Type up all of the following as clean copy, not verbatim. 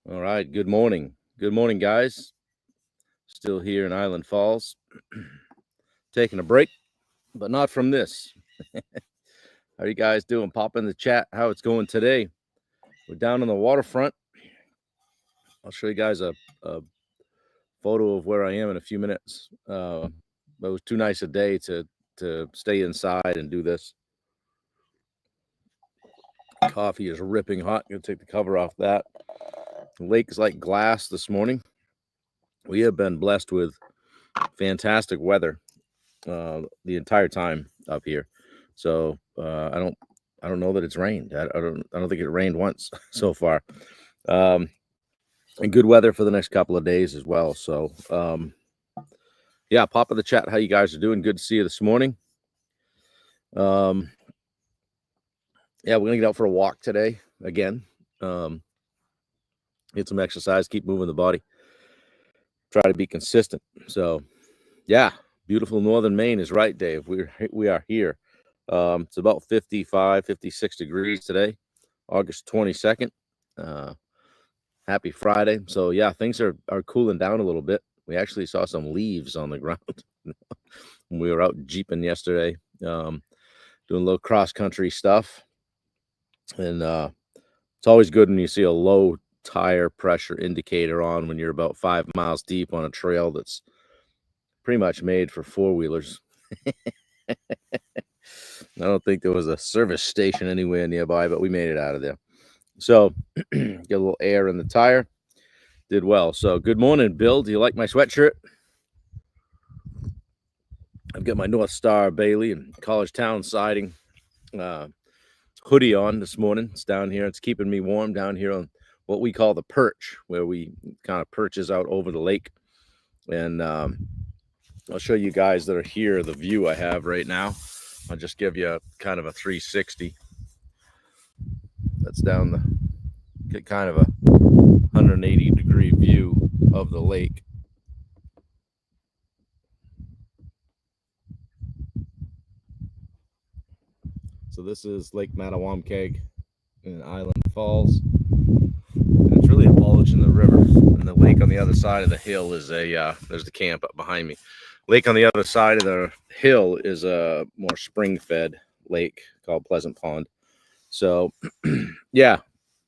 All right. Good morning. Good morning, guys. Still here in Island Falls. Taking a break, but not from this. How are you guys doing? Pop in the chat how it's going today. We're down on the waterfront. I'll show you guys a photo of where I am in a few minutes. But it was too nice a day to stay inside and do this. Coffee is ripping hot. Gonna take the cover off that. The lake is like glass this morning. We have been blessed with fantastic weather the entire time up here. So I don't know that it's rained. I don't think it rained once so far. And good weather for the next couple of days as well. So yeah, pop in the chat how you guys are doing. Good to see you this morning. Yeah, we're gonna get out for a walk today again. Get some exercise, keep moving the body, try to be consistent. So yeah, beautiful northern Maine is right, Dave. We are here. It's about 55, 56 degrees today, August 22nd. Happy Friday. So yeah, things are cooling down a little bit. We actually saw some leaves on the ground when we were out jeeping yesterday, doing a little cross country stuff. And it's always good when you see a low tire pressure indicator on when you're about 5 miles deep on a trail that's pretty much made for four-wheelers. I don't think there was a service station anywhere nearby, but we made it out of there. So get a little air in the tire. Did well. So good morning, Bill. Do you like my sweatshirt? I've got my North Star Bailey and College Town siding hoodie on this morning. It's down here. It's keeping me warm down here on what we call the perch, where we kind of perches out over the lake. And I'll show you guys that are here the view I have right now. I'll just give you kind of a 360. That's down the kind of a 180-degree view of the lake. So this is Lake Mattawamkeag in Island Falls. And it's really a bulge in the river. And the lake on the other side of the hill is there's the camp up behind me. Lake on the other side of the hill is a more spring-fed lake called Pleasant Pond. So yeah,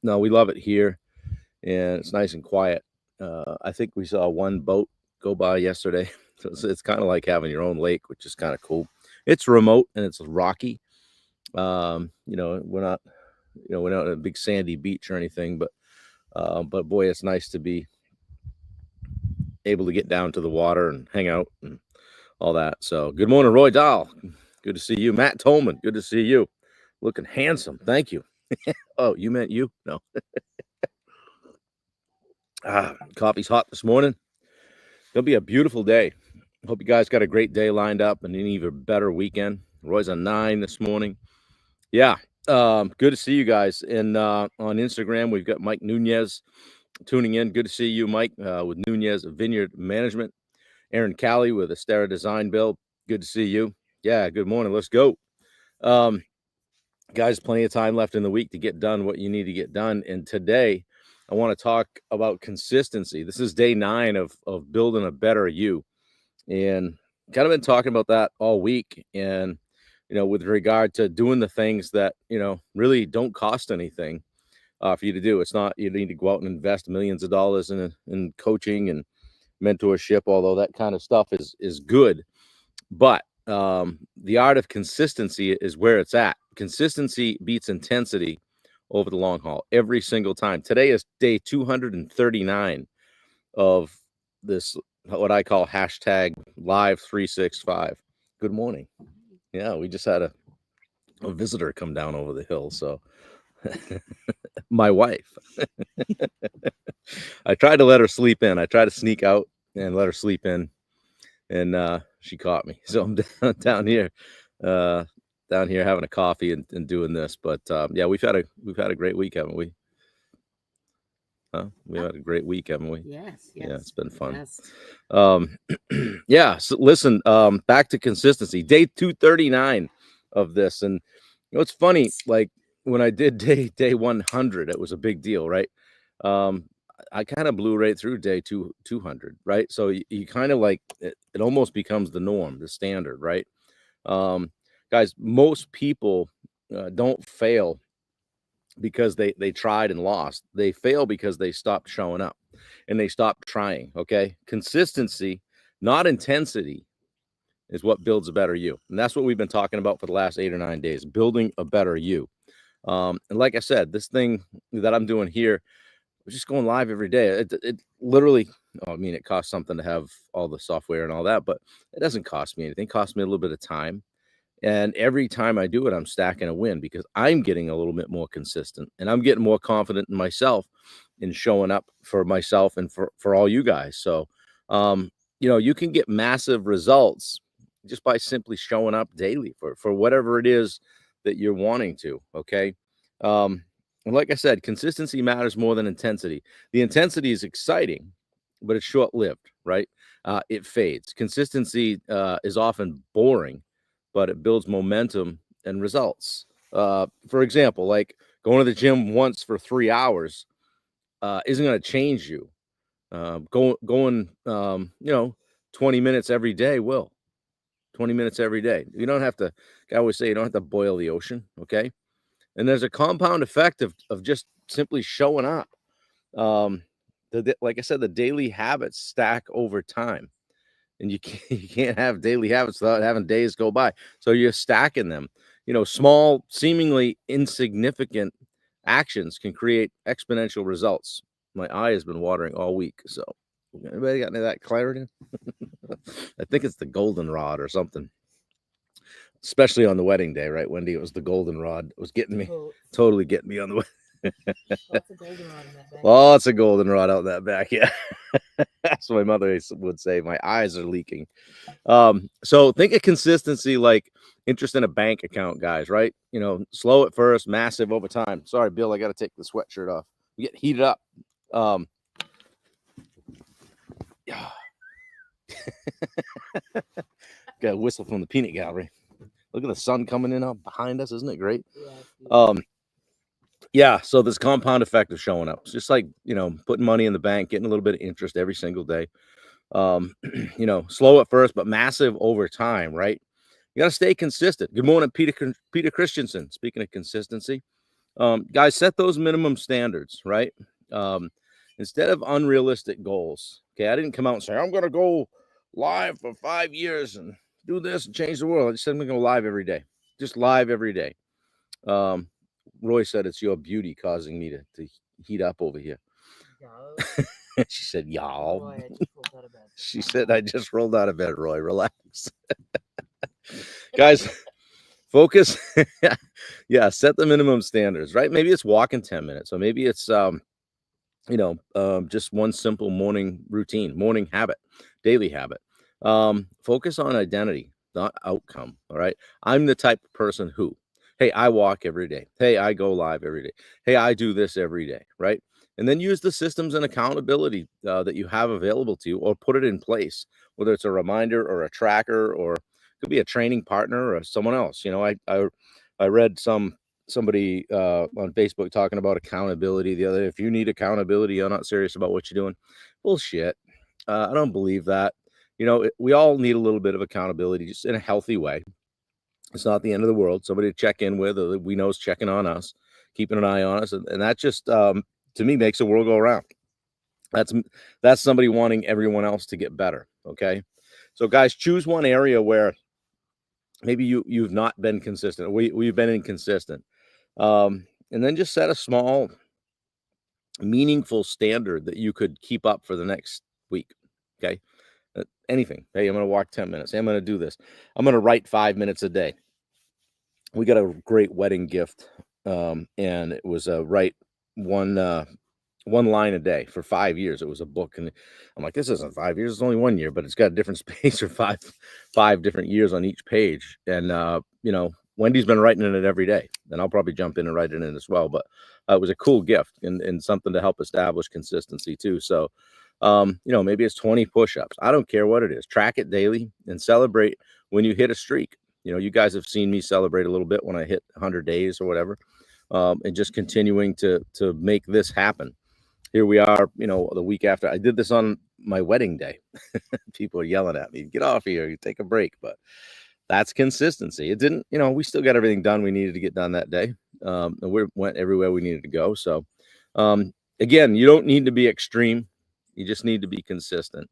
no, we love it here. And it's nice and quiet. I think we saw one boat go by yesterday. So it's kind of like having your own lake, which is kind of cool. It's remote and it's rocky. We're not at a big sandy beach or anything, but boy, it's nice to be able to get down to the water and hang out and all that. So good morning, Roy Dahl. Good to see you. Matt Tolman, good to see you. Looking handsome. Thank you. Oh, you meant you? No. Coffee's hot this morning. It'll be a beautiful day. Hope you guys got a great day lined up and an even better weekend. Roy's on 9 this morning. Yeah. Good to see you guys. And on Instagram, we've got Mike Nunez tuning in. Good to see you, Mike, with Nunez Vineyard Management. Aaron Callie with Astera Design Build. Good to see you. Yeah, good morning. Let's go. Guys, plenty of time left in the week to get done what you need to get done. And today, I want to talk about consistency. This is day 9 of building a better you. And kind of been talking about that all week. And, with regard to doing the things that, really don't cost anything for you to do. It's not, you need to go out and invest millions of dollars in coaching and mentorship, although that kind of stuff is good. But the art of consistency is where it's at. Consistency beats intensity over the long haul every single time. Today is day 239 of this, what I call hashtag live 365. Good morning. Yeah, we just had a visitor come down over the hill. So my wife, I tried to let her sleep in. I tried to sneak out and let her sleep in, and she caught me. So I'm down here having a coffee and doing this. But yeah, we've had a great week, haven't we? We've had a great week, haven't we? Yes. Yeah, it's been fun. Yes. Yeah. So listen, back to consistency. Day 239 of this, and it's funny. Like when I did day 100, it was a big deal, right? I kind of blew right through day 200, right? So you kind of like it almost becomes the norm, the standard, right? Um, Guys, most people don't fail because they tried and lost. They fail because they stopped showing up and they stopped trying. Okay, consistency, not intensity, is what builds a better you, and that's what we've been talking about for the last 8 or 9 days, building a better you. And like I said, this thing that I'm doing here, we're just going live every day. It literally, oh, I mean, it costs something to have all the software and all that, but it doesn't cost me anything. It costs me a little bit of time. And every time I do it, I'm stacking a win because I'm getting a little bit more consistent and I'm getting more confident in myself in showing up for myself and for all you guys. So, you can get massive results just by simply showing up daily for whatever it is that you're wanting to. Okay. And like I said, consistency matters more than intensity. The intensity is exciting, but it's short lived, right? It fades. Consistency is often boring, but it builds momentum and results. For example, like going to the gym once for 3 hours isn't going to change you. Going 20 minutes every day will. 20 minutes every day. You don't have to, I always say, you don't have to boil the ocean. Okay. And there's a compound effect of just simply showing up. Like I said, the daily habits stack over time, and you can't have daily habits without having days go by. So you're stacking them. Small, seemingly insignificant actions can create exponential results. My eye has been watering all week. So anybody got any of that clarity? I think it's the goldenrod or something. Especially on the wedding day, right, Wendy? It was the goldenrod. It was getting me, totally getting me on the way. Lots of goldenrod in that bag. Lots of goldenrod out that back, yeah. That's what my mother would say. My eyes are leaking. So think of consistency like interest in a bank account, guys, right? Slow at first, massive over time. Sorry, Bill, I got to take the sweatshirt off. We get heated up. Yeah. Got a whistle from the peanut gallery. Look at the sun coming in up behind us. Isn't it great? Yeah. So this compound effect of showing up. It's just like, putting money in the bank, getting a little bit of interest every single day. Slow at first, but massive over time, right? You got to stay consistent. Good morning, Peter Christensen. Speaking of consistency, guys, set those minimum standards, right? Instead of unrealistic goals. Okay. I didn't come out and say, I'm going to go live for 5 years and do this and change the world. I just said I'm going to go live every day. Just live every day. Roy said it's your beauty causing me to heat up over here. She said, y'all. Roy, I just rolled out of bed. She said, I just rolled out of bed, Roy. Relax. Guys, focus. Yeah, set the minimum standards, right? Maybe it's walking 10 minutes. So maybe it's, just one simple morning routine, morning habit, daily habit. Focus on identity, not outcome. All right. I'm the type of person who, hey, I walk every day. Hey, I go live every day. Hey, I do this every day. Right. And then use the systems and accountability that you have available to you, or put it in place, whether it's a reminder or a tracker, or it could be a training partner or someone else. I read somebody on Facebook talking about accountability the other day. If you need accountability, you're not serious about what you're doing. Bullshit. I don't believe that. We all need a little bit of accountability, just in a healthy way. It's not the end of the world. Somebody to check in with, or we know is checking on us, keeping an eye on us. And that just, to me, makes the world go around. That's somebody wanting everyone else to get better. Okay. So guys, choose one area where maybe you've not been consistent. We've been inconsistent. And then just set a small, meaningful standard that you could keep up for the next week. Okay. Anything. Hey, I'm going to walk 10 minutes. Hey, I'm going to do this. I'm going to write 5 minutes a day. We got a great wedding gift. And it was write one line a day for 5 years. It was a book. And I'm like, this isn't 5 years. It's only 1 year, but it's got a different space or five different years on each page. And, Wendy's been writing in it every day, and I'll probably jump in and write it in as well. But it was a cool gift and something to help establish consistency too. So, maybe it's 20 push-ups. I don't care what it is. Track it daily and celebrate when you hit a streak. You guys have seen me celebrate a little bit when I hit 100 days or whatever, and just continuing to make this happen. here we are, you know, the week after. I did this on my wedding day. People are yelling at me, get off here, you take a break. But that's consistency. It didn't, you know, we still got everything done we needed to get done that day. And we went everywhere we needed to go. So, again, you don't need to be extreme. You just need to be consistent.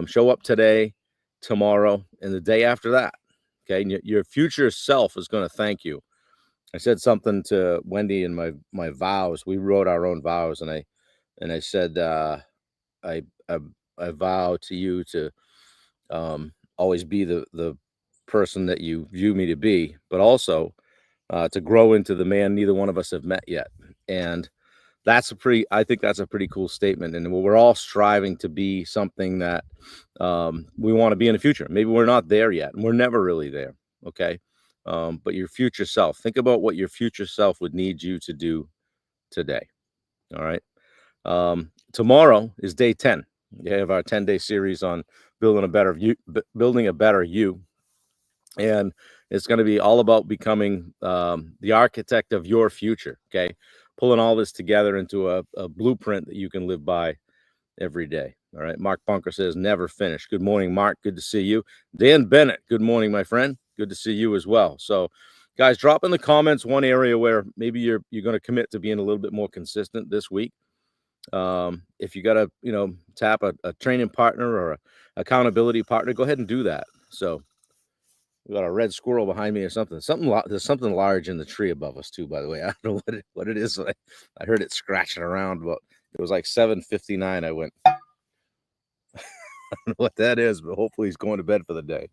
Show up today, tomorrow, and the day after that. Okay. And your future self is going to thank you. I said something to Wendy in my vows. We wrote our own vows, and I said, I vow to you to always be the person that you view me to be, but also to grow into the man neither one of us have met yet. And I think that's a pretty cool statement. And we're all striving to be something that we want to be in the future. Maybe we're not there yet, and we're never really there. Okay. But your future self, think about what your future self would need you to do today. All right. Tomorrow is day 10. We have our 10-day series on building a better you. And it's going to be all about becoming the architect of your future. Okay. Pulling all this together into a blueprint that you can live by every day. All right. Mark Bunker says, never finished. Good morning, Mark. Good to see you. Dan Bennett. Good morning, my friend. Good to see you as well. So, guys, drop in the comments one area where maybe you're going to commit to being a little bit more consistent this week. If you got to, you know, tap a training partner or a accountability partner, go ahead and do that. So we got a red squirrel behind me or something. There's something large in the tree above us too, by the way. I don't know what it is. I heard it scratching around, but it was like 7:59. I went, I don't know what that is, but hopefully he's going to bed for the day.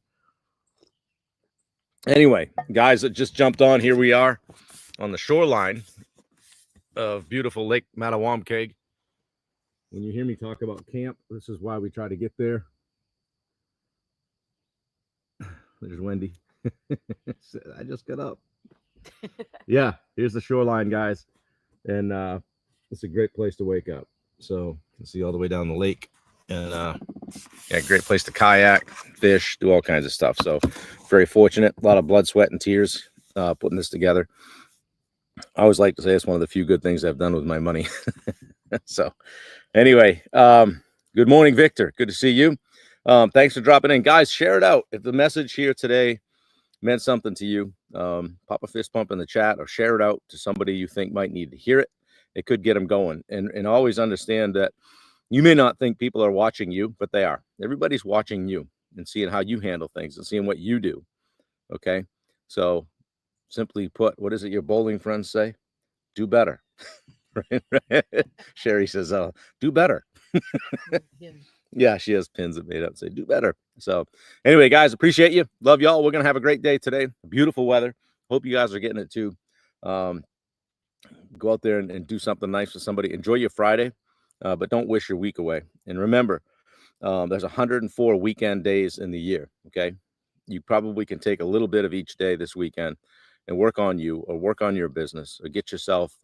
Anyway, guys that just jumped on, here we are on the shoreline of beautiful Lake Mattawamkeag. When you hear me talk about camp, this is why we try to get there. There's Wendy. I just got up. Yeah, here's the shoreline, guys. And it's a great place to wake up. So you can see all the way down the lake. And yeah, great place to kayak, fish, do all kinds of stuff. So very fortunate. A lot of blood, sweat, and tears putting this together. I always like to say it's one of the few good things I've done with my money. So anyway, good morning, Victor. Good to see you. Thanks for dropping in. Guys, share it out. If the message here today meant something to you, pop a fist pump in the chat or share it out to somebody you think might need to hear it. It could get them going. And always understand that you may not think people are watching you, but they are. Everybody's watching you and seeing how you handle things and seeing what you do. Okay. So simply put, what is it your bowling friends say? Do better. Sherry says, do better. Yeah, she has pins that made up say do better. So anyway, guys, appreciate you. Love y'all. We're going to have a great day today. Beautiful weather. Hope you guys are getting it too. Go out there and do something nice for somebody. Enjoy your Friday, but don't wish your week away. And remember, there's 104 weekend days in the year. Okay. You probably can take a little bit of each day this weekend and work on you or work on your business or get yourself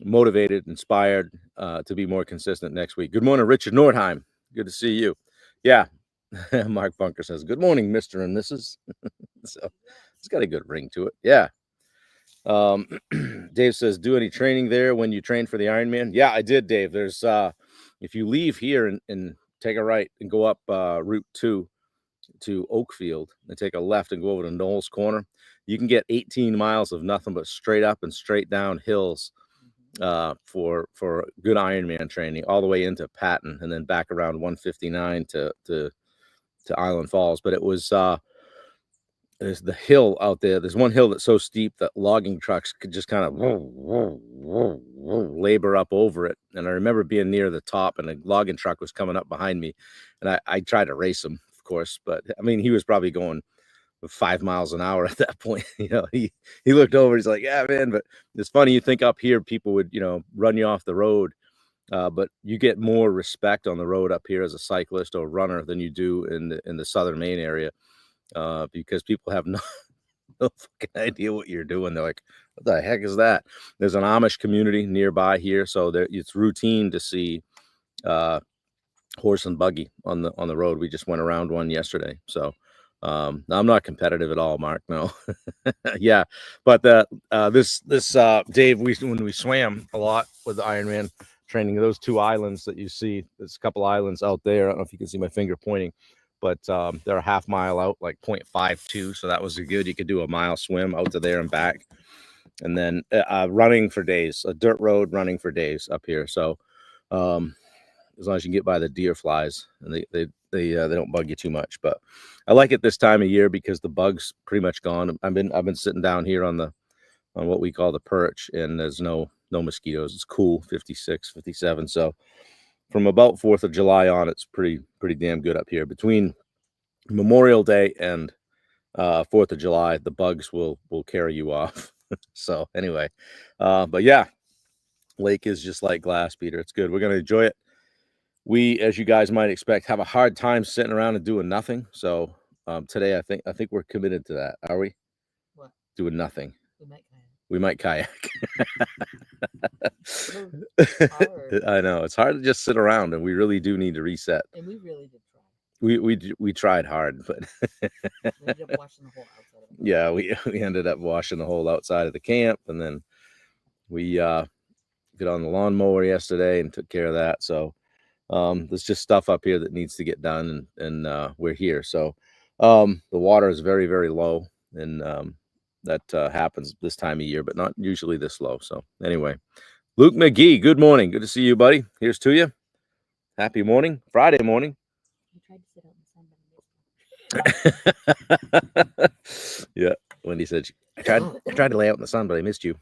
motivated, inspired to be more consistent next week. Good morning, Richard Nordheim. Good to see you. Yeah. Mark Bunker says, good morning, Mr. and Mrs. So it's got a good ring to it. Yeah. Dave says, do any training there when you train for the Ironman? Yeah, I did, Dave. There's if you leave here and take a right and go up Route 2 to Oakfield and take a left and go over to Knowles Corner, you can get 18 miles of nothing but straight up and straight down hills for good Ironman training all the way into Patton and then back around 159 to Island Falls. But it was there's the hill out there. There's one hill that's so steep that logging trucks could just kind of labor up over it. And I remember being near the top and a logging truck was coming up behind me. And I tried to race him, of course. But I mean, he was probably going 5 miles an hour at that point. You know, he looked over. He's like, yeah, man. But it's funny. You think up here, people would, you know, run you off the road. But you get more respect on the road up here as a cyclist or runner than you do in the southern Maine area. Because people have no fucking idea what you're doing. They're like, what the heck is that? There's an Amish community nearby here, so it's routine to see horse and buggy on the road. We just went around one yesterday. So I'm not competitive at all, Mark. No. Yeah, but this Dave, when we swam a lot with the Ironman, training those 2 islands that you see. There's a couple islands out there. I don't know if you can see my finger pointing, but they're a half mile out, like 0.52. So that was good. You could do a mile swim out to there and back. And then running for days, a dirt road running for days up here. So as long as you can get by the deer flies, and they don't bug you too much. But I like it this time of year because the bugs pretty much gone. I've been sitting down here on what we call the perch, and there's no mosquitoes. It's cool, 56, 57. So from about 4th of July on, it's pretty damn good up here. Between Memorial Day and 4th of July, the bugs will carry you off. So anyway, but yeah, lake is just like glass, Peter. It's good. We're going to enjoy it. We, as you guys might expect, have a hard time sitting around and doing nothing. So today, I think we're committed to that. Are we? What? Doing nothing. We might kayak. We might kayak. I know it's hard to just sit around, and we really do need to reset. And we really did try. We tried hard, but We ended up washing the whole outside of it. yeah, we ended up washing the whole outside of the camp, and then we got on the lawnmower yesterday and took care of that. So there's just stuff up here that needs to get done, and we're here. So the water is very, very low, and that happens this time of year, but not usually this low. So anyway, Luke McGee, good morning. Good to see you, buddy. Here's to you. Happy morning, Friday morning. I tried to sit out in the sun, Yeah, Wendy said I tried to lay out in the sun, but I missed you.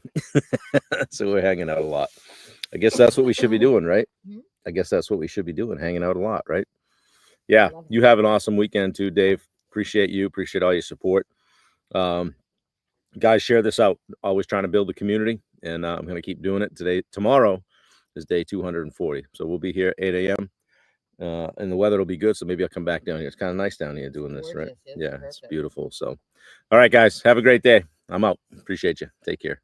So we're hanging out a lot. I guess that's what we should be doing, right? Mhm. I guess that's what we should be doing, hanging out a lot, right? Yeah, Love it. you have an awesome weekend too, Dave. Appreciate you. Appreciate all your support. Guys, share this out. Always trying to build the community, and I'm going to keep doing it. Tomorrow is day 240. So we'll be here 8 a.m. And the weather will be good. So maybe I'll come back down here. It's kind of nice down here doing this, right? Gorgeous. It's Yeah, it's perfect. beautiful. So, all right, guys, have a great day. I'm out. Appreciate you. Take care.